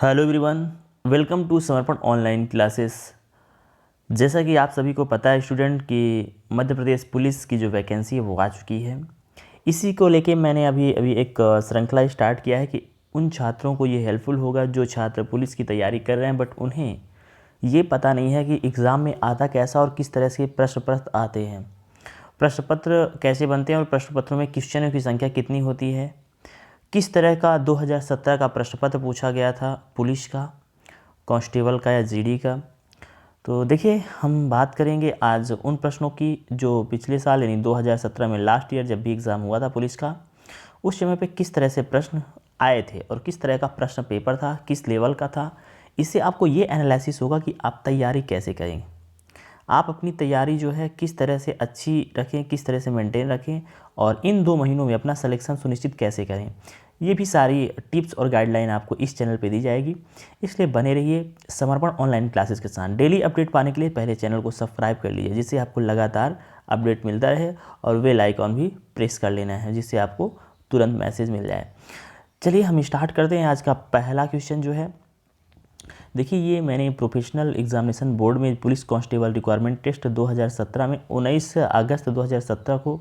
Hello everyone, welcome to समर्पण online classes. जैसा कि आप सभी को पता है स्टूडेंट कि मध्य प्रदेश पुलिस की जो वैकेंसी है वो आ चुकी है। इसी को लेके मैंने अभी अभी एक श्रृंखला स्टार्ट किया है कि उन छात्रों को ये हेल्पफुल होगा जो छात्र पुलिस की तैयारी कर रहे हैं बट उन्हें ये पता नहीं है कि एग्ज़ाम में आता कैसा और किस तरह से प्रश्न पत्र आते हैं, प्रश्न पत्र कैसे बनते हैं और प्रश्न पत्रों में क्वेश्चनों की संख्या कितनी होती है, किस तरह का 2017 का प्रश्न पत्र पूछा गया था पुलिस का, कांस्टेबल का या जीडी का। तो देखिए हम बात करेंगे आज उन प्रश्नों की जो पिछले साल यानी 2017 में लास्ट ईयर जब भी एग्ज़ाम हुआ था पुलिस का, उस समय पे किस तरह से प्रश्न आए थे और किस तरह का प्रश्न पेपर था, किस लेवल का था। इससे आपको ये एनालिसिस होगा कि आप तैयारी कैसे करें, आप अपनी तैयारी जो है किस तरह से अच्छी रखें, किस तरह से मेंटेन रखें और इन 2 महीनों में अपना सिलेक्शन सुनिश्चित कैसे करें। ये भी सारी टिप्स और गाइडलाइन आपको इस चैनल पे दी जाएगी, इसलिए बने रहिए समर्पण ऑनलाइन क्लासेस के साथ। डेली अपडेट पाने के लिए पहले चैनल को सब्सक्राइब कर लीजिए जिससे आपको लगातार अपडेट मिलता रहे और बेल आइकॉन भी प्रेस कर लेना है जिससे आपको तुरंत मैसेज मिल जाए। चलिए हम स्टार्ट करते हैं। आज का पहला क्वेश्चन जो है, देखिए ये मैंने प्रोफेशनल एग्जामिनेशन बोर्ड में पुलिस कांस्टेबल रिक्वायरमेंट टेस्ट 2017 में 19 अगस्त 2017 को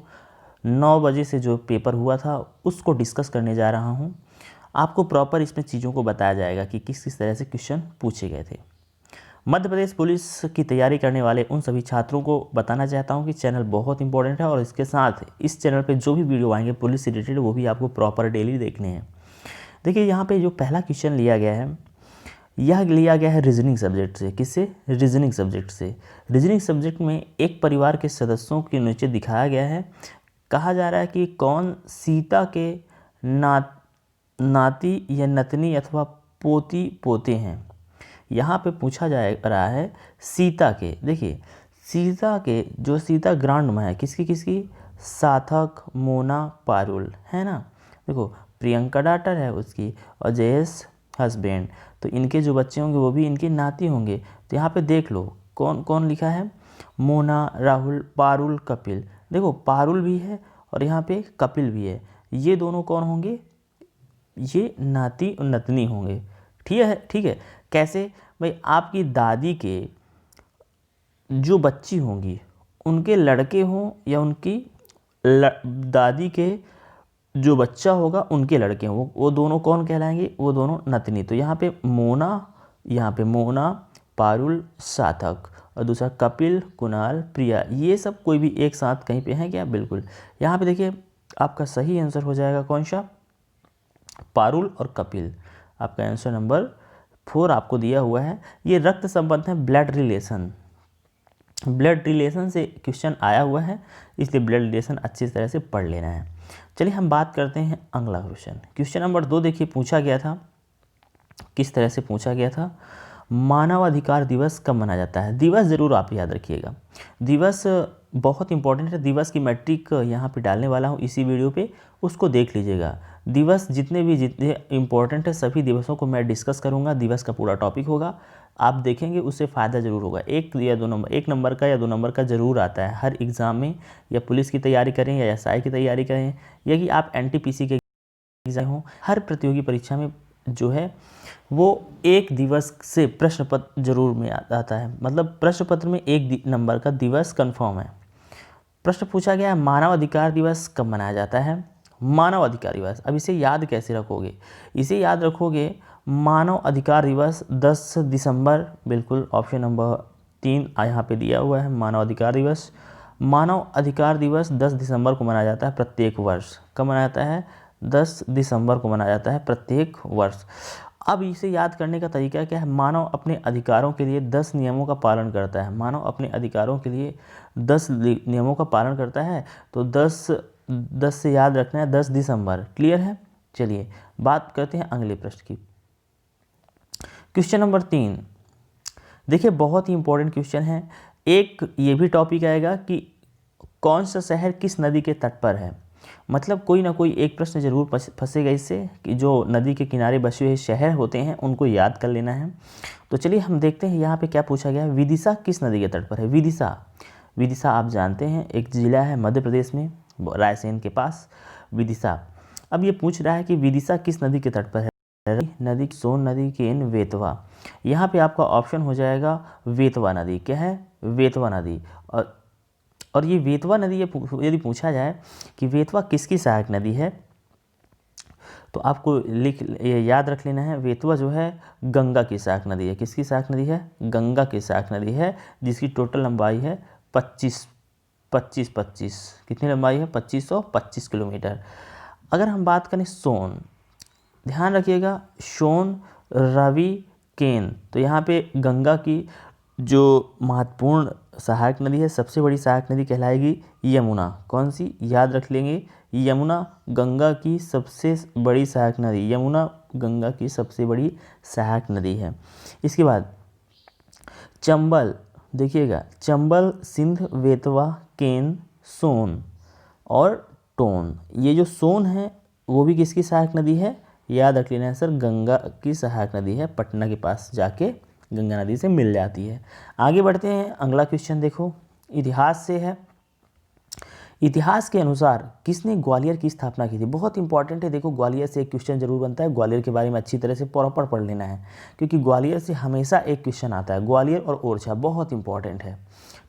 9 बजे से जो पेपर हुआ था उसको डिस्कस करने जा रहा हूँ। आपको प्रॉपर इसमें चीज़ों को बताया जाएगा कि किस किस तरह से क्वेश्चन पूछे गए थे। मध्य प्रदेश पुलिस की तैयारी करने वाले उन सभी छात्रों को बताना चाहता हूँ कि चैनल बहुत इंपॉर्टेंट है और इसके साथ इस चैनल पर जो भी वीडियो आएंगे पुलिस से रिलेटेड वो भी आपको प्रॉपर डेली देखने हैं। देखिए यहाँ पे जो पहला क्वेश्चन लिया गया है यह लिया गया है रीजनिंग सब्जेक्ट से। किससे? रीजनिंग सब्जेक्ट से। रीजनिंग सब्जेक्ट में एक परिवार के सदस्यों के नीचे दिखाया गया है, कहा जा रहा है कि कौन सीता के नाती या नतनी अथवा पोती पोते हैं। यहाँ पे पूछा जा रहा है सीता के। देखिए सीता के जो सीता ग्रांड माँ है किसकी किसकी? सार्थक, मोना, पारुल, है ना। देखो प्रियंका डॉटर है उसकी और जयेश हस्बैंड, तो इनके जो बच्चे होंगे वो भी इनके नाती होंगे। तो यहाँ पे देख लो कौन कौन लिखा है, मोना, राहुल, पारुल, कपिल। देखो पारुल भी है और यहाँ पे कपिल भी है, ये दोनों कौन होंगे? ये नाती और नतनी होंगे। ठीक है ठीक है। कैसे भाई? आपकी दादी के जो बच्ची होंगी उनके लड़के हों या उनकी दादी के जो बच्चा होगा उनके लड़के हों, वो दोनों कौन कहलाएंगे? वो दोनों नतनी। तो यहाँ पे मोना, पारुल, सार्थक और दूसरा कपिल, कुणाल, प्रिया, ये सब कोई भी एक साथ कहीं पे हैं क्या? बिल्कुल। यहाँ पे देखिए आपका सही आंसर हो जाएगा कौन सा? पारुल और कपिल। आपका आंसर नंबर 4 आपको दिया हुआ है। ये रक्त संबंध है, ब्लड रिलेशन। ब्लड रिलेशन से क्वेश्चन आया हुआ है, इसलिए ब्लड रिलेशन अच्छी तरह से पढ़ लेना है। चलिए हम बात करते हैं अगला क्वेश्चन। क्वेश्चन नंबर 2 देखिए पूछा गया था, किस तरह से पूछा गया था, मानवाधिकार दिवस कब मनाया जाता है? दिवस ज़रूर आप याद रखिएगा, दिवस बहुत इंपॉर्टेंट है। दिवस की मैट्रिक यहाँ पे डालने वाला हूँ इसी वीडियो पे, उसको देख लीजिएगा। दिवस जितने इंपॉर्टेंट है सभी दिवसों को मैं डिस्कस करूँगा, दिवस का पूरा टॉपिक होगा, आप देखेंगे उससे फ़ायदा ज़रूर होगा। एक या दो नंबर, 1 नंबर का या 2 नंबर का ज़रूर आता है हर एग्ज़ाम में, या पुलिस की तैयारी करें या एसआई की तैयारी करें या कि आप एनटीपीसी के एग्जाम हो, हर प्रतियोगी परीक्षा में जो है वो एक दिवस से प्रश्न पत्र जरूर में आता है। मतलब प्रश्न पत्र में 1 नंबर का दिवस कंफर्म है। प्रश्न पूछा गया है मानव अधिकार दिवस कब मनाया जाता है? मानव अधिकार दिवस, अब इसे याद कैसे रखोगे? इसे याद रखोगे मानव अधिकार दिवस 10 दिसंबर, बिल्कुल ऑप्शन नंबर 3 यहाँ पे दिया हुआ है। मानव अधिकार दिवस, मानव अधिकार दिवस 10 दिसंबर को मनाया जाता है प्रत्येक वर्ष। कब मनाया जाता है? 10 दिसंबर को मनाया जाता है प्रत्येक वर्ष। अब इसे याद करने का तरीका क्या है? मानव अपने अधिकारों के लिए 10 नियमों का पालन करता है। मानव अपने अधिकारों के लिए 10 नियमों का पालन करता है, तो 10 से याद रखना है 10 दिसंबर। क्लियर है? चलिए बात करते हैं अगले प्रश्न की। क्वेश्चन नंबर 3 देखिए बहुत ही इंपॉर्टेंट क्वेश्चन है। एक ये भी टॉपिक आएगा कि कौन सा शहर किस नदी के तट पर है। मतलब कोई ना कोई एक प्रश्न जरूर फंसेगा इससे कि जो नदी के किनारे बसे हुए शहर होते हैं उनको याद कर लेना है। तो चलिए हम देखते हैं यहाँ पे क्या पूछा गया है। विदिशा किस नदी के तट पर है? विदिशा आप जानते हैं एक ज़िला है मध्य प्रदेश में, रायसेन के पास विदिशा। अब ये पूछ रहा है कि विदिशा किस नदी के तट पर है। नदी, सोन नदी, केन, वेतवा। यहाँ पे आपका ऑप्शन हो जाएगा वेतवा नदी। क्या है? वेतवा नदी। और ये वेतवा नदी यदि पूछा जाए कि वेतवा किसकी सहायक नदी है, तो आपको याद रख लेना है, वेतवा जो है गंगा की सहायक नदी है। किसकी सहायक नदी है? गंगा की सहायक नदी है, जिसकी टोटल लंबाई है 25 कितनी लंबाई है? 2525 किलोमीटर। अगर हम बात करें सोन, ध्यान रखिएगा, सोन, रवि, केन, तो यहाँ पे गंगा की जो महत्वपूर्ण सहायक नदी है, सबसे बड़ी सहायक नदी कहलाएगी यमुना। कौन सी? याद रख लेंगे, यमुना गंगा की सबसे बड़ी सहायक नदी, यमुना गंगा की सबसे बड़ी सहायक नदी है। इसके बाद चंबल, देखिएगा, चंबल, सिंध, वेतवा, केन, सोन और टोन। ये जो सोन है वो भी किसकी सहायक नदी है? याद रख लेना है सर, गंगा की सहायक नदी है, पटना के पास जाके गंगा नदी से मिल जाती है। आगे बढ़ते हैं, अगला क्वेश्चन देखो, इतिहास से है। इतिहास के अनुसार किसने ग्वालियर की स्थापना की थी? बहुत इंपॉर्टेंट है, देखो ग्वालियर से एक क्वेश्चन जरूर बनता है, ग्वालियर के बारे में अच्छी तरह से प्रॉपर पढ़ लेना है, क्योंकि ग्वालियर से हमेशा एक क्वेश्चन आता है। ग्वालियर और ओरछा बहुत इंपॉर्टेंट है,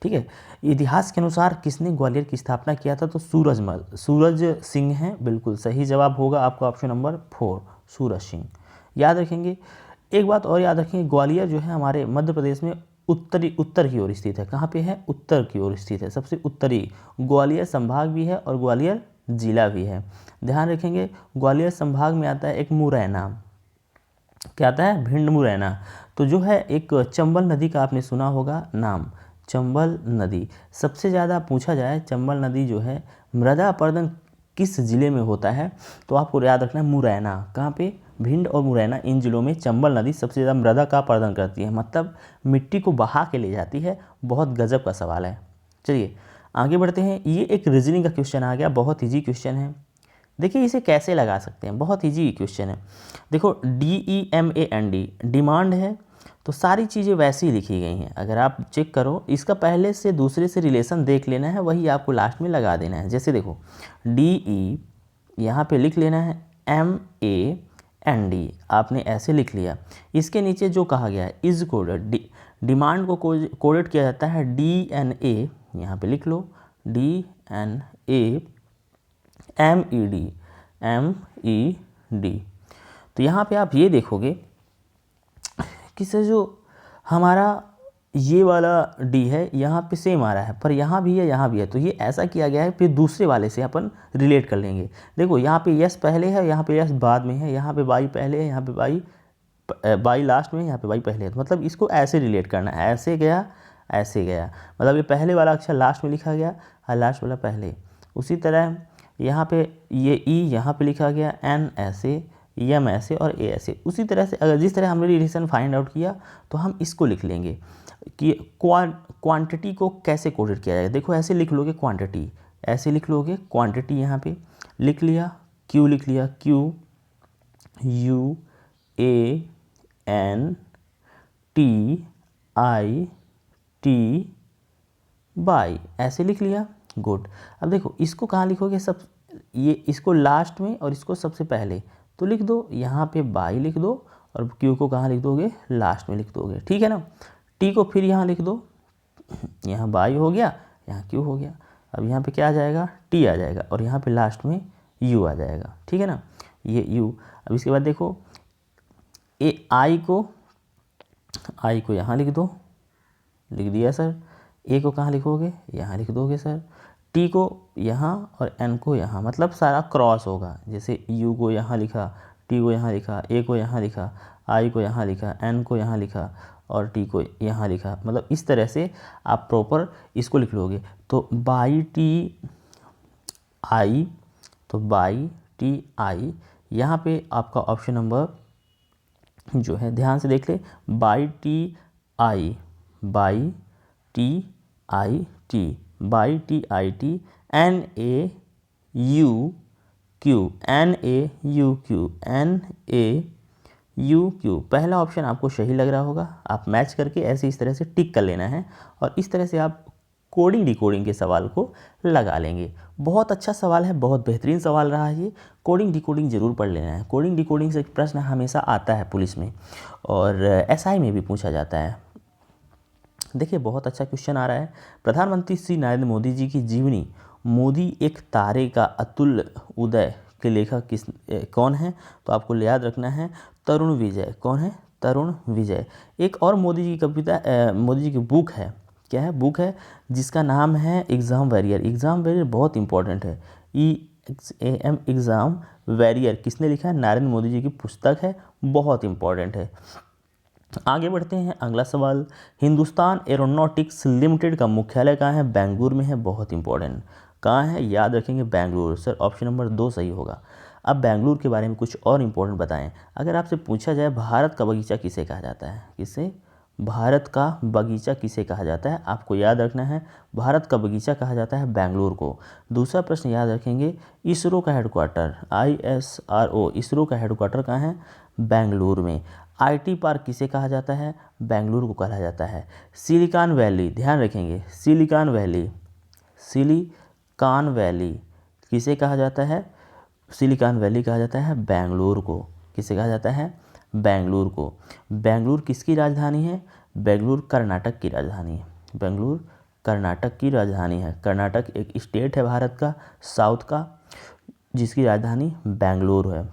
ठीक है। इतिहास के अनुसार किसने ग्वालियर की स्थापना किया था? तो सूरजमल, सूरज सिंह हैं, बिल्कुल सही जवाब होगा आपका ऑप्शन नंबर 4, सूरज सिंह। याद रखेंगे, एक बात और याद रखेंगे, ग्वालियर जो है हमारे मध्य प्रदेश में उत्तर की ओर स्थित है। कहाँ पे है? उत्तर की ओर स्थित है, सबसे उत्तरी। ग्वालियर संभाग भी है और ग्वालियर जिला भी है। ध्यान रखेंगे, ग्वालियर संभाग में आता है एक मुरैना, क्या आता है? भिंड मुरैना। तो जो है एक चंबल नदी का आपने सुना होगा नाम, चंबल नदी। सबसे ज़्यादा पूछा जाए, चंबल नदी जो है मृदा अपरदन किस जिले में होता है? तो आपको याद रखना है मुरैना। कहाँ पे? भिंड और मुरैना, इन जिलों में चंबल नदी सबसे ज़्यादा मृदा का अपरदन करती है, मतलब मिट्टी को बहा के ले जाती है। बहुत गजब का सवाल है। चलिए आगे बढ़ते हैं, ये एक रीजनिंग का क्वेश्चन आ गया, बहुत ईजी क्वेश्चन है। देखिए इसे कैसे लगा सकते हैं, बहुत ईजी क्वेश्चन है। देखो DEMAND डिमांड है, तो सारी चीज़ें वैसी ही लिखी गई हैं। अगर आप चेक करो, इसका पहले से दूसरे से रिलेशन देख लेना है, वही आपको लास्ट में लगा देना है। जैसे देखो DE, यहाँ पे लिख लेना है MAND, आपने ऐसे लिख लिया। इसके नीचे जो कहा गया है इज कोडेड, डिमांड को कोडेड किया जाता है DNA, यहाँ पे लिख लो DNA MED। तो यहाँ पे आप ये देखोगे कि सर जो हमारा ये वाला D है, यहाँ पे सेम आ रहा है, पर यहाँ भी है, यहाँ भी है। तो ये ऐसा किया गया है, फिर दूसरे वाले से अपन रिलेट कर लेंगे। देखो यहाँ पे यस पहले है, यहाँ पे यस बाद में है, यहाँ पे वाई पहले है, यहाँ पे वाई लास्ट में है, यहाँ पे वाई पहले है। तो मतलब इसको ऐसे रिलेट करना है, ऐसे गया ऐसे गया, मतलब ये पहले वाला अक्षर लास्ट में लिखा गया और लास्ट वाला पहले। उसी तरह यहाँ पे ये ई यहाँ पे लिखा गया, एन ऐसे, एम ऐसे और ए ऐसे। उसी तरह से अगर जिस तरह हमने रिलेशन फाइंड आउट किया, तो हम इसको लिख लेंगे कि क्वांटिटी को कैसे कोडेड किया जाएगा। देखो ऐसे लिख लोगे क्वांटिटी, ऐसे लिख लोगे क्वांटिटी, यहाँ पे लिख लिया, क्यू लिख लिया, QUANTITY, ऐसे लिख लिया। गुड। अब देखो इसको कहाँ लिखोगे? सब ये इसको लास्ट में और इसको सबसे पहले, तो लिख दो यहाँ पे बाई लिख दो, और क्यू को कहाँ लिख दोगे? लास्ट में लिख दोगे, ठीक है ना। टी को फिर यहाँ लिख दो, यहाँ बाई हो गया, यहाँ क्यू हो गया। अब यहाँ पे क्या आ जाएगा? टी आ जाएगा, और यहाँ पे लास्ट में यू आ जाएगा, ठीक है ना, ये यू। अब इसके बाद देखो आई को यहाँ लिख दो, लिख दिया सर। ए को कहाँ लिखोगे? यहाँ लिख दोगे सर। टी को यहाँ और एन को यहाँ, मतलब सारा क्रॉस होगा। जैसे यू को यहाँ लिखा, टी को यहाँ लिखा, ए को यहाँ लिखा, आई को यहाँ लिखा, एन को यहाँ लिखा और टी को यहाँ लिखा, मतलब इस तरह से आप प्रॉपर इसको लिख लोगे। तो बाई टी आई, तो बाई टी आई, यहाँ पे आपका ऑप्शन नंबर जो है ध्यान से देख ले, by T I, by T I T, by T I T, NAUQ, NAUQ। पहला ऑप्शन आपको सही लग रहा होगा, आप मैच करके ऐसे इस तरह से टिक कर लेना है, और इस तरह से आप कोडिंग डिकोडिंग के सवाल को लगा लेंगे। बहुत अच्छा सवाल है, बहुत बेहतरीन सवाल रहा है ये। कोडिंग डिकोडिंग जरूर पढ़ लेना है। कोडिंग डिकोडिंग से प्रश्न हमेशा आता है पुलिस में और एसआई में भी पूछा जाता है। देखिए बहुत अच्छा क्वेश्चन आ रहा है। प्रधानमंत्री श्री नरेंद्र मोदी जी की जीवनी मोदी एक तारे का अतुल्य उदय के लेखक कौन है? तो आपको याद रखना है तरुण विजय। कौन है? तरुण विजय। एक और मोदी जी की कविता मोदी जी की बुक है, क्या है? बुक है जिसका नाम है एग्ज़ाम वॉरियर। एग्ज़ाम वॉरियर बहुत इंपॉर्टेंट है। EXAM एग्ज़ाम वॉरियर किसने लिखा है? नरेंद्र मोदी जी की पुस्तक है, बहुत इंपॉर्टेंट है। आगे बढ़ते हैं, अगला सवाल। हिंदुस्तान एरोनॉटिक्स लिमिटेड का मुख्यालय कहाँ है? बेंगलुरु में है, बहुत इंपॉर्टेंट। कहाँ है? याद रखेंगे बेंगलुरु। सर ऑप्शन नंबर 2 सही होगा। अब बेंगलुरु के बारे में कुछ और इंपॉर्टेंट बताएं। अगर आपसे पूछा जाए भारत का बगीचा किसे कहा जाता है? किसे? भारत का बगीचा किसे कहा जाता है? आपको याद रखना है भारत का बगीचा कहा जाता है बेंगलुरु को। दूसरा प्रश्न याद रखेंगे, इसरो का हेडक्वार्टर ISRO, इसरो का हेडक्वार्टर कहाँ है? बेंगलुरु में। IT पार्क किसे कहा जाता है? बेंगलुरु को कहा जाता है। सिलिकॉन वैली, ध्यान रखेंगे सिलिकॉन वैली, सिलिकॉन वैली किसे कहा जाता है? सिलिकॉन वैली कहा जाता है बेंगलुरु को। किसे कहा जाता है? बेंगलुरु को। बेंगलुरु किसकी राजधानी है? बेंगलुरु कर्नाटक की राजधानी है। बेंगलुरु कर्नाटक की राजधानी है। कर्नाटक एक स्टेट है भारत का, साउथ का, जिसकी राजधानी बेंगलुरु है।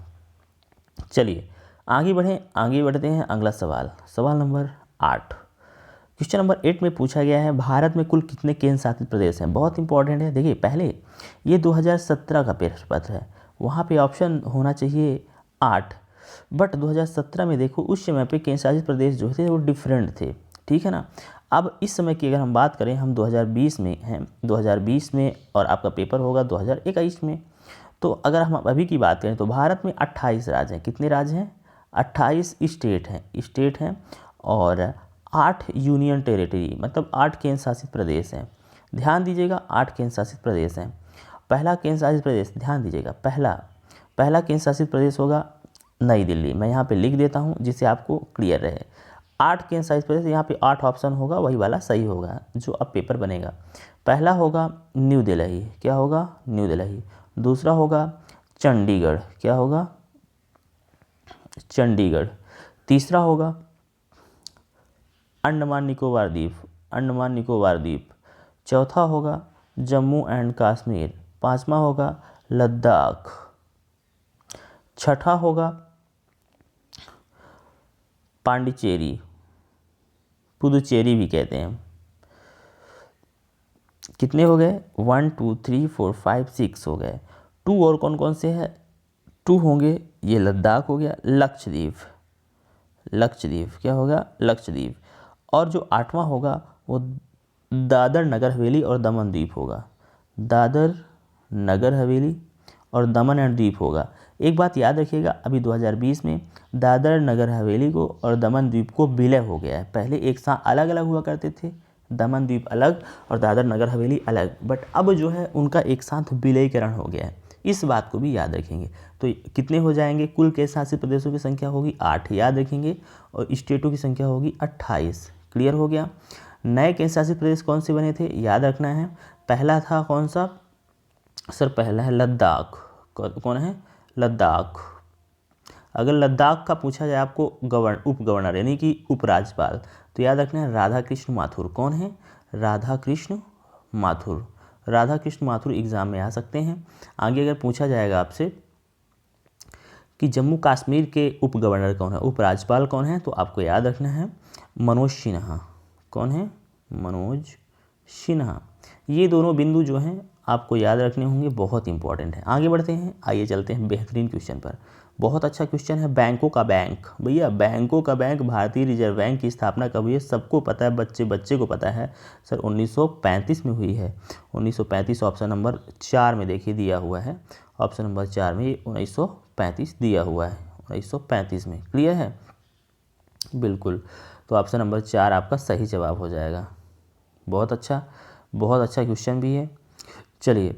चलिए आगे बढ़ें, आगे बढ़ते हैं। अगला सवाल, सवाल नंबर 8। क्वेश्चन नंबर 8 में पूछा गया है भारत में कुल कितने केंद्र शासित प्रदेश हैं? बहुत इंपॉर्टेंट है। देखिए पहले ये 2017 का प्रश्न पत्र है, वहाँ पे ऑप्शन होना चाहिए 8, बट 2017 में देखो उस समय पे केंद्र शासित प्रदेश जो थे वो डिफरेंट थे, ठीक है ना। अब इस समय की अगर हम बात करें, हम 2020 में हैं, 2020 में, और आपका पेपर होगा 2021 में। तो अगर हम अभी की बात करें तो भारत में 28 राज्य हैं। कितने राज्य हैं? 28 स्टेट हैं और 8 यूनियन टेरिटरी, मतलब 8 केंद्र शासित प्रदेश हैं। ध्यान दीजिएगा 8 केंद्र शासित प्रदेश हैं। पहला केंद्र शासित प्रदेश, ध्यान दीजिएगा, पहला केंद्र शासित प्रदेश होगा नई दिल्ली। मैं यहाँ पे लिख देता हूँ जिससे आपको क्लियर रहे। 8 केंद्र शासित प्रदेश, यहाँ पे 8 ऑप्शन होगा, वही वाला सही होगा जो अब पेपर बनेगा। पहला होगा न्यू दिल्ली, क्या होगा? न्यू दिल्ली। दूसरा होगा चंडीगढ़, क्या होगा? चंडीगढ़। तीसरा होगा अंडमान निकोबार द्वीप, अंडमान निकोबार द्वीप। चौथा होगा जम्मू एंड कश्मीर। पांचवा होगा लद्दाख। छठा होगा पांडिचेरी, पुदुचेरी भी कहते हैं। कितने हो गए? 1 2 3 4 5 6 हो गए। 2 और कौन कौन से हैं? 2 होंगे, ये लद्दाख हो गया, लक्षद्वीप, लक्षद्वीप क्या होगा? लक्षद्वीप। और जो 8वां होगा वो दादर नगर हवेली और दमन द्वीप होगा। दादर नगर हवेली और दमन एंड द्वीप होगा। एक बात याद रखिएगा, अभी 2020 में दादर नगर हवेली को और दमन द्वीप को विलय हो गया है। पहले एक साथ अलग अलग हुआ करते थे, दमन द्वीप अलग और दादर नगर हवेली अलग, बट अब जो है उनका एक साथ विलयीकरण हो गया है। इस बात को भी याद रखेंगे। तो कितने हो जाएंगे? कुल केंद्र शासित प्रदेशों की संख्या होगी 8, याद रखेंगे, और स्टेटों की संख्या होगी 28। क्लियर हो गया। नए केंद्र शासित प्रदेश कौन से बने थे? याद रखना है, पहला था कौन सा? सर पहला है लद्दाख। कौन है? लद्दाख। अगर लद्दाख का पूछा जाए आपको उप गवर्नर यानी कि उपराज्यपाल, तो याद रखना है राधा कृष्ण माथुर। कौन है? राधा कृष्ण माथुर। राधा कृष्ण माथुर एग्जाम में आ सकते हैं। आगे अगर पूछा जाएगा आपसे कि जम्मू कश्मीर के उप गवर्नर कौन है, उपराज्यपाल कौन है, तो आपको याद रखना है मनोज सिन्हा। कौन है? मनोज सिन्हा। ये दोनों बिंदु जो हैं आपको याद रखने होंगे, बहुत इंपॉर्टेंट है। आगे बढ़ते हैं, आइए चलते हैं बेहतरीन क्वेश्चन पर। बहुत अच्छा क्वेश्चन है। बैंकों का बैंक, भैया बैंकों का बैंक, भारतीय रिजर्व बैंक की स्थापना कब हुई है? सबको पता है, बच्चे बच्चे को पता है सर, 1935 में हुई है। 1935 ऑप्शन नंबर 4 में देखिए दिया हुआ है, ऑप्शन नंबर 4 में 1935 दिया हुआ है, 1935 में। क्लियर है? बिल्कुल, तो ऑप्शन नंबर 4 आपका सही जवाब हो जाएगा। बहुत अच्छा, बहुत अच्छा क्वेश्चन भी है। चलिए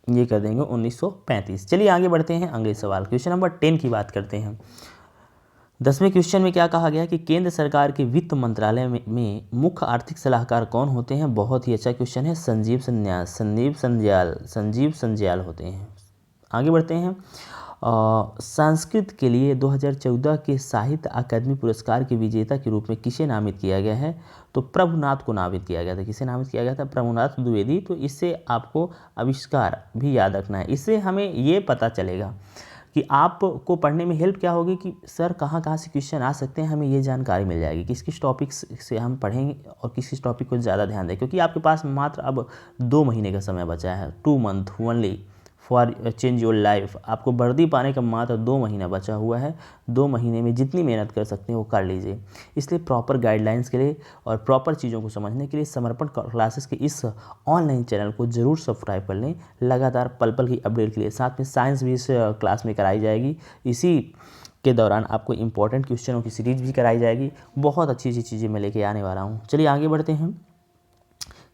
ये कर देंगे 1935। चलिए आगे बढ़ते हैं, अगले सवाल क्वेश्चन नंबर 10 की बात करते हैं। 10वें क्वेश्चन में क्या कहा गया कि केंद्र सरकार के वित्त मंत्रालय में मुख्य आर्थिक सलाहकार कौन होते हैं। बहुत ही अच्छा क्वेश्चन है, संजीव संज्याल होते हैं। आगे बढ़ते हैं। संस्कृत के लिए 2014 के साहित्य अकादमी पुरस्कार के विजेता के रूप में किसे नामित किया गया है। तो प्रभुनाथ को नामित किया गया था। किसे नामित किया गया था? प्रभुनाथ द्विवेदी। तो इससे आपको आविष्कार भी याद रखना है। इससे हमें ये पता चलेगा कि आपको पढ़ने में हेल्प क्या होगी कि सर कहाँ कहाँ से क्वेश्चन आ सकते हैं, हमें ये जानकारी मिल जाएगी किस किस टॉपिक से हम पढ़ेंगे और किस किस टॉपिक को ज़्यादा ध्यान दें, क्योंकि आपके पास मात्र अब 2 महीने का समय बचा है। 2 month only for change your life. आपको वर्दी पाने का मात्र 2 महीना बचा हुआ है। 2 महीने में जितनी मेहनत कर सकते हैं वो कर लीजिए। इसलिए प्रॉपर गाइडलाइंस के लिए और प्रॉपर चीज़ों को समझने के लिए समर्पण क्लासेस के इस ऑनलाइन चैनल को ज़रूर सब्सक्राइब कर लें। लगातार पल पल की अपडेट के लिए। साथ में साइंस भी इस क्लास में कराई जाएगी। इसी के दौरान आपको इंपॉर्टेंट क्वेश्चनों की सीरीज भी कराई जाएगी। बहुत अच्छी अच्छी चीज़ें मैं लेके आने वाला हूँ। चलिए आगे बढ़ते हैं।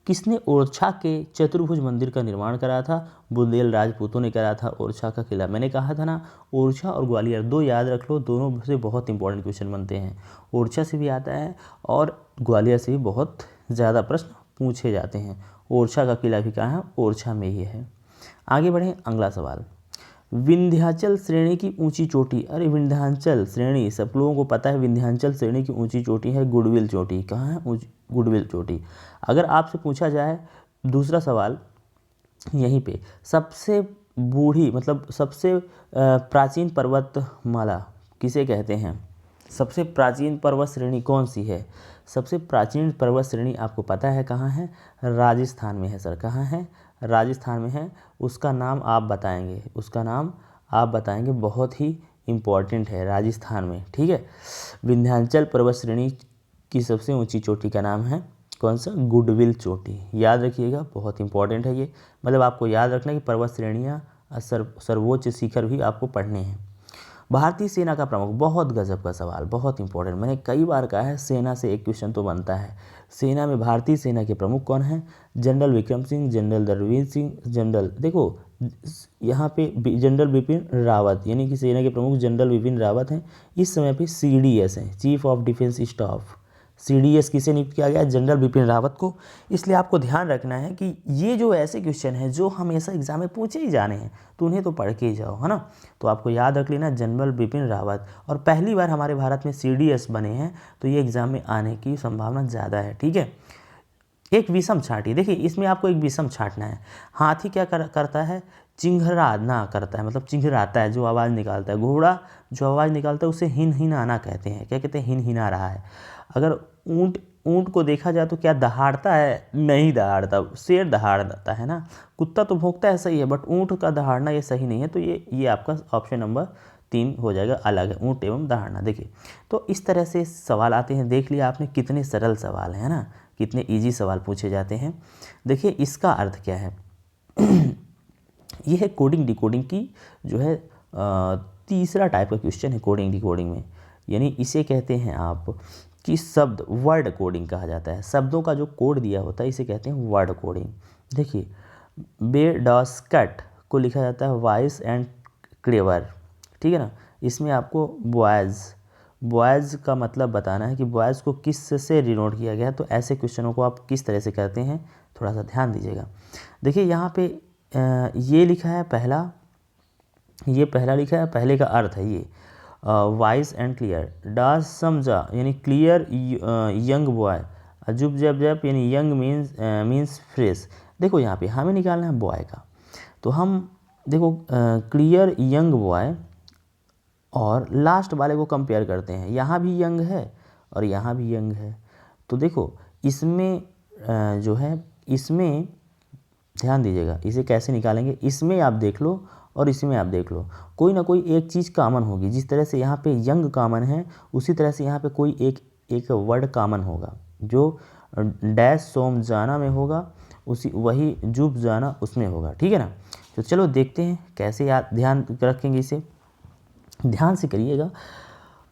किसने ओरछा के चतुर्भुज मंदिर का निर्माण करा था? बुंदेल राजपूतों ने करा था ओरछा का किला। मैंने कहा था ना, ओरछा और ग्वालियर 2 याद रख लो, दोनों से बहुत इंपॉर्टेंट क्वेश्चन बनते हैं। ओरछा से भी आता है और ग्वालियर से भी बहुत ज़्यादा प्रश्न पूछे जाते हैं। ओरछा का किला भी कहाँ है? ओरछा में ही है। आगे बढ़ें, अगला सवाल। विंध्याचल श्रेणी की ऊंची चोटी। अरे विंध्याचल श्रेणी सब लोगों को पता है। विंध्याचल श्रेणी की ऊंची चोटी है गुडविल चोटी। कहाँ है? गुडविल चोटी। अगर आपसे पूछा जाए दूसरा सवाल यहीं पे, सबसे बूढ़ी मतलब सबसे प्राचीन पर्वतमाला किसे कहते हैं? सबसे प्राचीन पर्वत श्रेणी कौन सी है? सबसे प्राचीन पर्वत श्रेणी आपको पता है कहाँ है? राजस्थान में है सर। कहाँ है? राजस्थान में है। उसका नाम आप बताएंगे, उसका नाम आप बताएंगे, बहुत ही इम्पॉर्टेंट है, राजस्थान में। ठीक है, विंध्याचल पर्वत श्रेणी की सबसे ऊंची चोटी का नाम है कौन सा? गुडविल चोटी। याद रखिएगा, बहुत इंपॉर्टेंट है ये। मतलब आपको याद रखना कि पर्वत श्रेणियाँ सर्वोच्च शिखर भी आपको पढ़ने हैं। भारतीय सेना का प्रमुख, बहुत गजब का सवाल, बहुत इंपॉर्टेंट। मैंने कई बार कहा है सेना से एक क्वेश्चन तो बनता है। सेना में भारतीय सेना के प्रमुख कौन है? General Vikram Singh, general Ranveer Singh, general, देखो यहाँ पे जनरल बिपिन रावत, यानी कि सेना के प्रमुख जनरल बिपिन रावत हैं। इस समय पे CDS हैं, chief of defence staff. CDS किसे नियुक्त किया गया? जनरल बिपिन रावत को। इसलिए आपको ध्यान रखना है कि ये जो ऐसे क्वेश्चन हैं जो हमेशा एग्जाम में पूछे ही जाने हैं, तो उन्हें तो पढ़ के ही जाओ, है ना। तो आपको याद रख लेना जनरल बिपिन रावत। और पहली बार हमारे भारत में CDS बने हैं, तो ये एग्जाम में आने की संभावना ज़्यादा है। ठीक है, एक विषम छांटी। देखिए इसमें आपको एक विषम छांटना है। हाथी क्या करता है? चिंघराना करता है, मतलब चिंघराता है, जो आवाज़ निकालता है। घोड़ा जो आवाज़ निकालता है उसे हिन हिनाना कहते हैं। क्या कहते हैं? हिन हिना रहा है। अगर ऊंट को देखा जाए तो क्या दहाड़ता है? नहीं दहाड़ता। शेर दहाड़ता है ना, कुत्ता तो भौंकता है, सही है, बट ऊंट का दहाड़ना ये सही नहीं है। तो ये आपका ऑप्शन नंबर 3 हो जाएगा, अलग है, ऊंट एवं दहाड़ना। देखिए तो इस तरह से सवाल आते हैं। देख लिया आपने कितने सरल सवाल है ना, कितने इजी सवाल पूछे जाते हैं। देखिए इसका अर्थ क्या है? ये है कोडिंग डिकोडिंग की जो है तीसरा टाइप का क्वेश्चन है कोडिंग डिकोडिंग में। यानी इसे कहते हैं आप कि शब्द वर्ड कोडिंग कहा जाता है। शब्दों का जो कोड दिया होता है इसे कहते हैं वर्ड कोडिंग। देखिए बेडॉस्कट को लिखा जाता है वाइस एंड क्लेवर। ठीक है ना। इसमें आपको बॉयज़ का मतलब बताना है कि बॉयज़ को किस से डिनोट किया गया है। तो ऐसे क्वेश्चनों को आप किस तरह से करते हैं, थोड़ा सा ध्यान दीजिएगा। देखिए यहाँ पे ये लिखा है पहला, ये पहला लिखा है, पहले का अर्थ है ये वाइस एंड क्लियर। डास समझा यानी क्लियर यंग बॉय। जुब जब जब यानी यंग मीन्स फ्रेश। देखो यहाँ पे हमें निकालना है बॉय का, तो हम देखो क्लियर यंग बॉय और लास्ट वाले को कंपेयर करते हैं। यहाँ भी यंग है और यहाँ भी यंग है। तो देखो इसमें जो है, इसमें ध्यान दीजिएगा, इसे कैसे निकालेंगे। इसमें आप देख लो और इसमें आप देख लो, कोई ना कोई एक चीज़ कॉमन होगी। जिस तरह से यहाँ पे यंग कॉमन है, उसी तरह से यहाँ पे कोई एक वर्ड कॉमन होगा जो डैश सोम जाना में होगा, उसी वही जुब जाना उसमें होगा। ठीक है ना। तो चलो देखते हैं कैसे याद ध्यान रखेंगे इसे। ध्यान से करिएगा,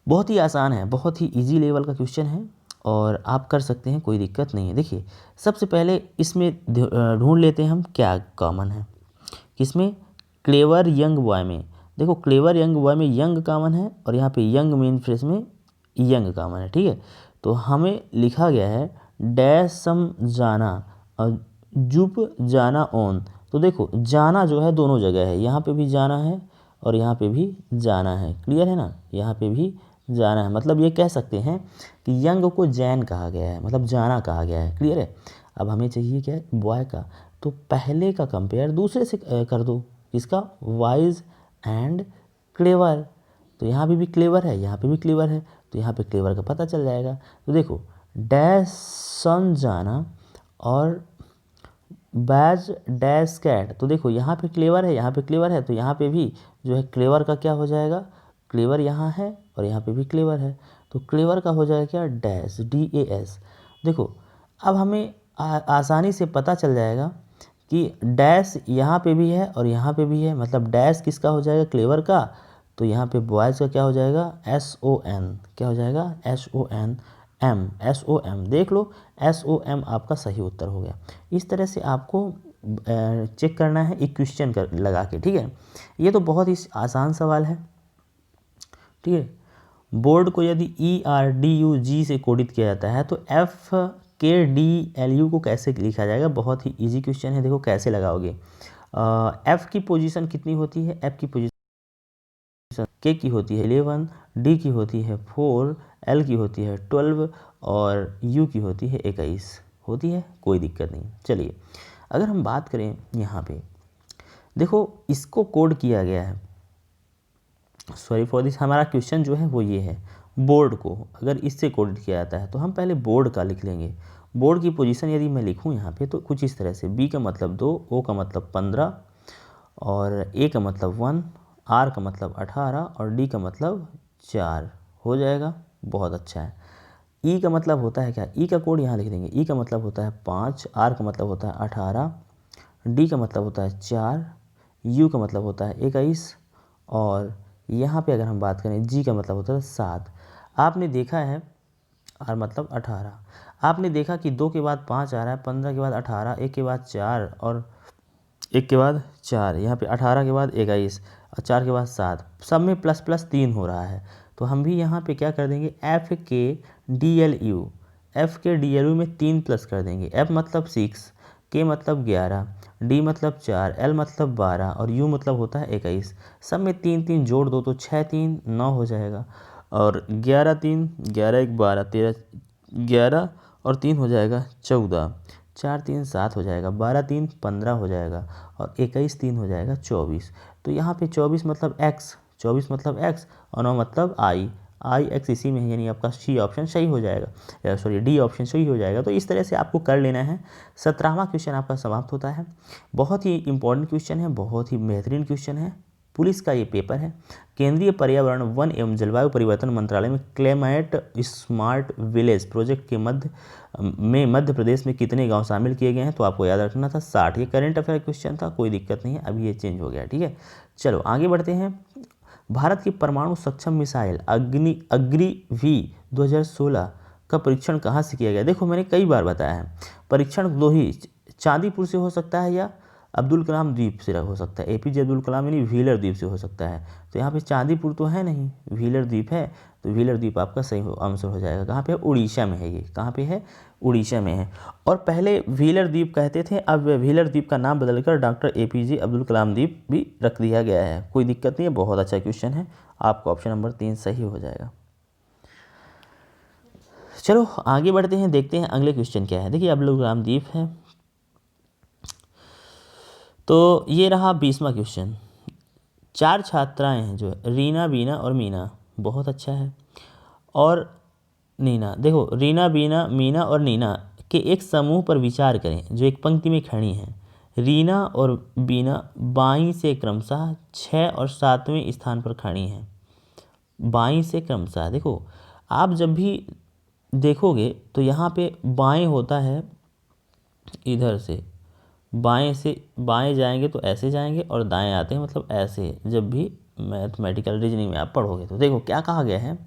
बहुत ही आसान है, बहुत ही इजी लेवल का क्वेश्चन है और आप कर सकते हैं, कोई दिक्कत नहीं है। देखिए सबसे पहले इसमें ढूंढ लेते हैं हम क्या कॉमन है। किसमें? क्लेवर यंग बॉय में। देखो क्लेवर यंग बॉय में यंग कॉमन है और यहाँ पे यंग मेन फ्रेज में यंग कॉमन है, ठीक है। तो हमें लिखा गया है डैश सम जाना और जुप जाना ऑन। तो देखो जाना जो है दोनों जगह है, यहाँ पे भी जाना है और यहाँ पे भी जाना है, क्लियर है ना, यहाँ पे भी जाना है। मतलब ये कह सकते हैं कि यंग को जैन कहा गया है, मतलब जाना कहा गया है, क्लियर है। अब हमें चाहिए क्या है, बॉय का। तो पहले का कंपेयर दूसरे से कर दो, किसका, वाइज एंड क्लेवर। तो यहाँ पे भी क्लेवर है, यहाँ पे भी क्लेवर है, तो यहाँ पे क्लेवर का पता चल जाएगा। तो देखो डैश सन जाना और बैज डैश कैट। तो देखो यहाँ पे क्लेवर है, यहाँ पे क्लेवर है, तो यहाँ पे भी जो है क्लेवर का क्या हो जाएगा, क्लेवर यहाँ है और यहाँ पे भी क्लेवर है, तो क्लेवर का हो जाएगा क्या, डैश DAS। देखो अब हमें आसानी से पता चल जाएगा कि डैश यहाँ पे भी है और यहाँ पे भी है, मतलब डैश किसका हो जाएगा, क्लेवर का। तो यहाँ पे बॉयज़ का क्या हो जाएगा, SON, क्या हो जाएगा, SOM देख लो, SOM आपका सही उत्तर हो गया। इस तरह से आपको चेक करना है एक क्वेश्चन कर लगा के, ठीक है। ये तो बहुत ही आसान सवाल है, ठीक है। बोर्ड को यदि ERDUG से कोडित किया जाता है तो FKDLU को कैसे लिखा जाएगा, बहुत ही इजी क्वेश्चन है। देखो कैसे लगाओगे, F की पोजीशन कितनी होती है, F की पोजीशन K की होती है 11, D की होती है 4, L की होती है 12 और U की होती है 21 होती है, कोई दिक्कत नहीं। चलिए अगर हम बात करें यहाँ पे, देखो इसको कोड किया गया है, सॉरी फॉर दिस, हमारा क्वेश्चन जो है वो ये है, बोर्ड को अगर इससे कोड किया जाता है तो हम पहले बोर्ड का लिख लेंगे। बोर्ड की पोजीशन यदि मैं लिखूँ यहाँ पे तो कुछ इस तरह से, B का मतलब 2, O का मतलब 15 और A का मतलब 1, R का मतलब 18 और D का मतलब 4 हो जाएगा, बहुत अच्छा है। E का मतलब होता है क्या, E का कोड यहाँ लिख देंगे, E का मतलब होता है 5, R का मतलब होता है 18, D का मतलब होता है 4, U का मतलब होता है 21 और यहाँ पे अगर हम बात करें G का मतलब होता है 7। आपने देखा है R मतलब 18, आपने देखा कि 2 के बाद 5 आ रहा है, 15 के बाद 18, 1 के बाद 4 और 1 के बाद 4, यहाँ पे 18 के बाद 21 और 4 के बाद 7, सब में प्लस प्लस 3 हो रहा है। तो हम भी यहाँ पे क्या कर देंगे, FKDLU में 3 प्लस कर देंगे। F मतलब 6, K मतलब 11, D मतलब 4, L मतलब 12 और U मतलब होता है 21। सब में 3 3 जोड़ दो तो 6 3 9 हो जाएगा और 11 3 11 1 12 13 11 और 3 हो जाएगा 14, 4 3 7 हो जाएगा, 12 3 15 हो जाएगा और 21 3 हो जाएगा 24। तो यहाँ पे 24 मतलब X, 24 मतलब X और 9 मतलब IX इसी में है, यानी आपका C ऑप्शन सही हो जाएगा, सॉरी D ऑप्शन सही हो जाएगा। तो इस तरह से आपको कर लेना है। 17वां क्वेश्चन आपका समाप्त होता है। बहुत ही इंपॉर्टेंट क्वेश्चन है, बहुत ही बेहतरीन क्वेश्चन है, पुलिस का ये पेपर है। केंद्रीय पर्यावरण वन एवं जलवायु परिवर्तन मंत्रालय में क्लाइमेट स्मार्ट विलेज प्रोजेक्ट के मध्य प्रदेश में कितने गांव शामिल किए गए हैं, तो आपको याद रखना था 60। ये करंट अफेयर क्वेश्चन था, कोई दिक्कत नहीं है, अभी ये चेंज हो गया, ठीक है। चलो आगे बढ़ते हैं। भारत की परमाणु सक्षम मिसाइल अग्नि-V 2016 का परीक्षण कहाँ से किया गया। देखो मैंने कई बार बताया है, परीक्षण दो ही, चांदीपुर से हो सकता है या अब्दुल कलाम द्वीप से हो सकता है, APJ अब्दुल कलाम यानी व्हीलर द्वीप से हो सकता है। तो यहाँ पे चांदीपुर तो है नहीं, व्हीलर द्वीप है, तो व्हीलर द्वीप आपका सही आंसर हो जाएगा। कहाँ पे है, उड़ीसा में है, ये कहाँ पे है, उड़ीसा में है। और पहले व्हीलर द्वीप कहते थे, अब व्हीलर द्वीप का नाम बदलकर डॉक्टर APJ अब्दुल कलाम द्वीप भी रख दिया गया है, कोई दिक्कत नहीं है, बहुत अच्छा क्वेश्चन है, आपका ऑप्शन नंबर 3 सही हो जाएगा। चलो आगे बढ़ते हैं, देखते हैं अगले क्वेश्चन क्या है। देखिए अब्दुल कलाम द्वीप है, तो ये रहा 20वां क्वेश्चन। 4 छात्राएं हैं जो रीना, बीना और मीना, बहुत अच्छा है, और नीना। देखो रीना, बीना, मीना और नीना के एक समूह पर विचार करें जो एक पंक्ति में खड़ी हैं। रीना और बीना बाईं से क्रमशः 6 और 7वें स्थान पर खड़ी हैं, बाईं से क्रमशः। देखो आप जब भी देखोगे तो यहाँ पे बाएं होता है इधर से, बाएं से बाएं जाएंगे तो ऐसे जाएंगे और दाएं आते हैं मतलब ऐसे, जब भी मैथमेटिकल रीजनिंग में आप पढ़ोगे। तो देखो क्या कहा गया है,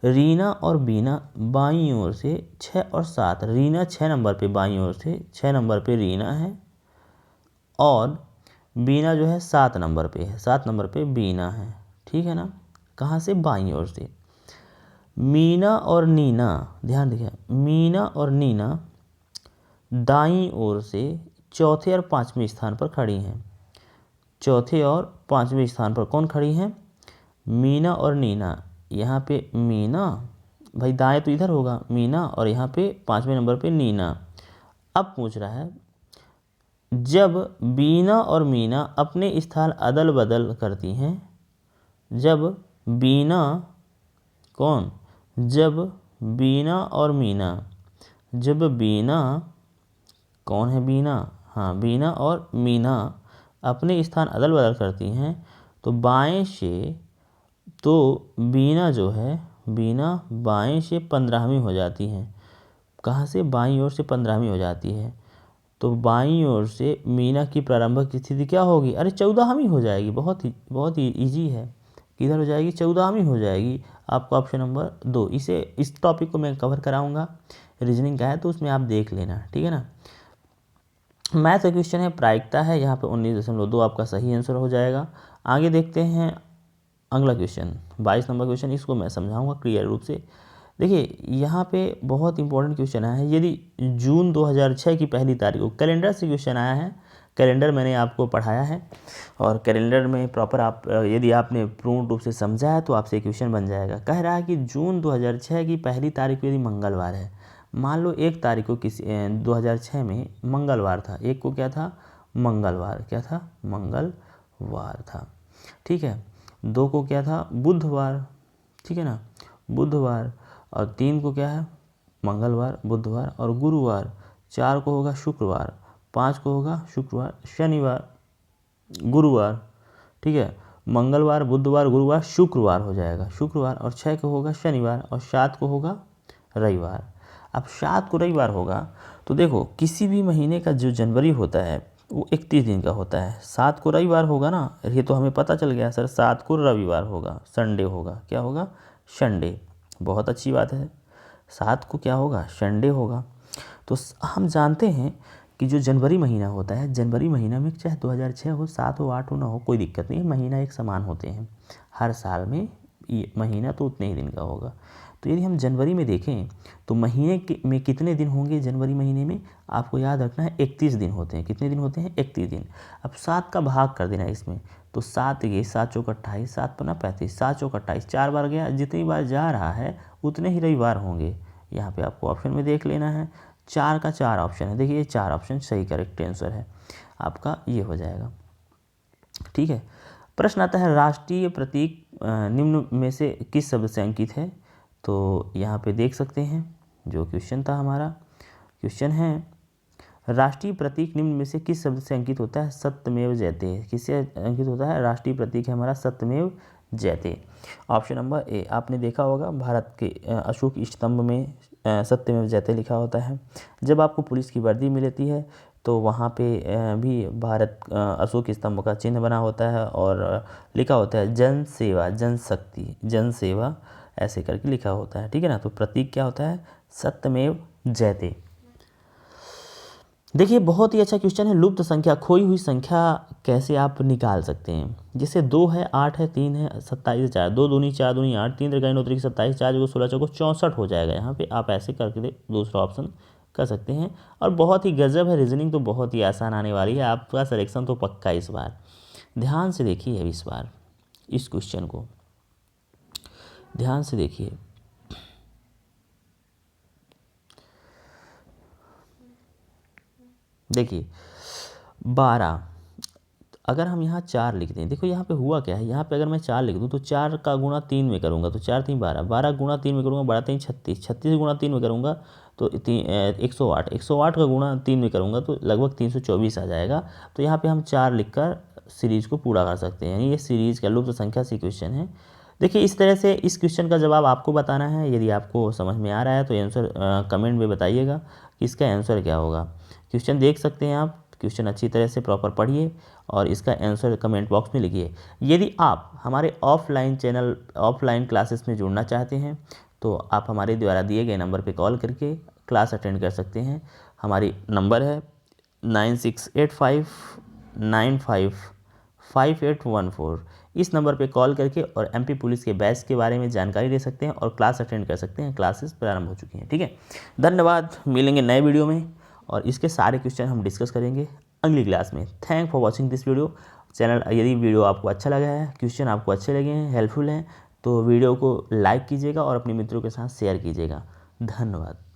रीना और बीना बाईं ओर से 6 और 7, रीना 6 नंबर पे बाईं ओर से, 6 नंबर पे रीना है और बीना जो है 7 नंबर पे है, 7 नंबर पे बीना है, ठीक है ना। कहाँ से? बाईं ओर से। मीना और नीना, ध्यान देखिए, मीना और नीना दाईं ओर से चौथे और पाँचवें स्थान पर खड़ी हैं। चौथे और पाँचवें स्थान पर कौन खड़ी हैं? मीना और नीना। यहाँ पे मीना, भाई दाएं तो इधर होगा मीना, और यहाँ पे 5वें नंबर पे नीना। अब पूछ रहा है जब बीना और मीना अपने स्थान अदल बदल करती हैं, जब बीना कौन? जब बीना और मीना, जब बीना कौन है? बीना, हाँ, बीना और मीना अपने स्थान अदल बदल करती हैं तो बाएं से, तो बीना जो है, बीना बाएं से 15वीं हो जाती है। कहाँ से? बाईं ओर से 15वीं हो जाती है। तो बाईं ओर से मीना की प्रारंभिक स्थिति क्या होगी? अरे 14वीं हो जाएगी। बहुत ही ईजी है। किधर हो जाएगी? 14वीं हो जाएगी। आपका ऑप्शन नंबर 2। इस टॉपिक को मैं कवर कराऊंगा, रीजनिंग का है तो उसमें आप देख लेना, ठीक है ना। मैथ का क्वेश्चन है, प्रायिकता है, यहाँ पे 19.2 आपका सही आंसर हो जाएगा। आगे देखते हैं अगला क्वेश्चन, 22 नंबर क्वेश्चन। इसको मैं समझाऊंगा क्लियर रूप से। देखिए यहाँ पे बहुत इंपॉर्टेंट क्वेश्चन आया है। यदि जून 2006 की पहली तारीख को, कैलेंडर से क्वेश्चन आया है, कैलेंडर मैंने आपको पढ़ाया है, और कैलेंडर में प्रॉपर आप यदि आपने पूर्ण रूप से समझा है तो आपसे क्वेश्चन बन जाएगा। कह रहा है कि जून 2006 की पहली तारीख को यदि मंगलवार है, मान लो 1 तारीख को 2006 में मंगलवार था, 1 को क्या था? मंगलवार, क्या था? मंगलवार था, ठीक है। 2 को क्या था? बुधवार, ठीक है ना, बुधवार। और 3 को क्या है? मंगलवार, बुधवार और गुरुवार। 4 को होगा शुक्रवार, 5 को होगा शुक्रवार, शनिवार, गुरुवार, ठीक है। मंगलवार, बुधवार, गुरुवार, शुक्रवार हो जाएगा, शुक्रवार। और 6 को होगा शनिवार, और 7 को होगा रविवार। अब 7 को रविवार होगा तो देखो किसी भी महीने का जो जनवरी होता है वो 31 दिन का होता है। 7 को रविवार होगा ना, ये तो हमें पता चल गया सर, 7 को रविवार होगा, संडे होगा, क्या होगा? संडे। बहुत अच्छी बात है, 7 को क्या होगा? संडे होगा। तो हम जानते हैं कि जो जनवरी महीना होता है, जनवरी महीना में चाहे 2006 हो, 7 हो, 8 हो, ना हो, कोई दिक्कत नहीं है, महीना एक समान होते हैं हर साल में, ये महीना तो उतने ही दिन का होगा। तो यदि हम जनवरी में देखें तो महीने में कितने दिन होंगे? जनवरी महीने में आपको याद रखना है 31 दिन होते हैं। कितने दिन होते हैं? 31 दिन। अब 7 का भाग कर देना इसमें, तो 7 गए, 7 चौक 28, 7 पन्ना 35, 7 चौक 28, 4 बार गया, जितनी बार जा रहा है उतने ही रविवार होंगे। यहाँ पे आपको ऑप्शन में देख लेना है, 4 का 4 ऑप्शन है। देखिए ये 4 ऑप्शन सही करेक्ट आंसर है आपका, ये हो जाएगा, ठीक है। प्रश्न आता है राष्ट्रीय प्रतीक निम्न में से किस शब्द से अंकित है? तो यहाँ पे देख सकते हैं जो क्वेश्चन था हमारा, क्वेश्चन है राष्ट्रीय प्रतीक निम्न में से किस शब्द से अंकित होता है? सत्यमेव जयते। किससे अंकित होता है? राष्ट्रीय प्रतीक है हमारा सत्यमेव जयते। Option number A. आपने देखा होगा भारत के अशोक स्तंभ में सत्यमेव जयते लिखा होता है। जब आपको पुलिस की वर्दी मिलती है तो वहाँ पे भी भारत अशोक स्तंभ का चिन्ह बना होता है और लिखा होता है जन सेवा, जनशक्ति, जन सेवा, ऐसे करके लिखा होता है, ठीक है ना। तो प्रतीक क्या होता है? सत्यमेव जयते। देखिए बहुत ही अच्छा क्वेश्चन है, लुप्त संख्या, खोई हुई संख्या कैसे आप निकाल सकते हैं? जैसे 2 है, 8 है, 3 है, 27 4, 2 दूनी 4 दूनी 8, 3 त्रिकाई 9 त्रिक 27, 4 जगह 16 चौको 64 हो जाएगा। यहाँ पे आप ऐसे करके दूसरा ऑप्शन कर सकते हैं। और बहुत ही गजब है, रीजनिंग तो बहुत ही आसान आने वाली है, आपका सिलेक्शन तो पक्का इस बार। ध्यान से देखिए इस बार इस क्वेश्चन को ध्यान से देखिए। देखिए 12, अगर हम यहाँ 4 लिख दें, देखो यहाँ पे हुआ क्या है, यहाँ पे अगर मैं 4 लिख दूँ तो 4 का गुणा 3 में करूँगा तो 4 3 12, 12 गुणा 3 में करूँगा 12 3 36, 36 गुणा 3 में करूँगा तो 108, 108 का गुणा 3 में करूँगा तो लगभग 324 आ जाएगा। तो यहाँ पे हम 4 लिखकर सीरीज़ को पूरा कर सकते हैं, यानी ये सीरीज़ का लुप्त संख्या से क्वेश्चन है। देखिए इस तरह से इस क्वेश्चन का जवाब आपको बताना है। यदि आपको समझ में आ रहा है तो आंसर कमेंट में बताइएगा कि इसका आंसर क्या होगा। क्वेश्चन देख सकते हैं आप, क्वेश्चन अच्छी तरह से प्रॉपर पढ़िए और इसका आंसर कमेंट बॉक्स में लिखिए। यदि आप हमारे ऑफलाइन चैनल, ऑफलाइन क्लासेस में जुड़ना चाहते हैं तो आप हमारे द्वारा दिए गए नंबर पर कॉल करके क्लास अटेंड कर सकते हैं। हमारी नंबर है 7955814 इस नंबर पे कॉल करके और एमपी पुलिस के बैच के बारे में जानकारी ले सकते हैं और क्लास अटेंड कर सकते हैं। क्लासेस प्रारंभ हो चुकी हैं। ठीक है, धन्यवाद। मिलेंगे नए वीडियो में और इसके सारे क्वेश्चन हम डिस्कस करेंगे अगली क्लास में। Thank for watching this video. Channel यदि वीडियो आपको अच्छा लगा है, क्वेश्चन आपको अच्छे लगे हैं, हेल्पफुल हैं, तो वीडियो को लाइक कीजिएगा और अपने मित्रों के साथ शेयर कीजिएगा। धन्यवाद।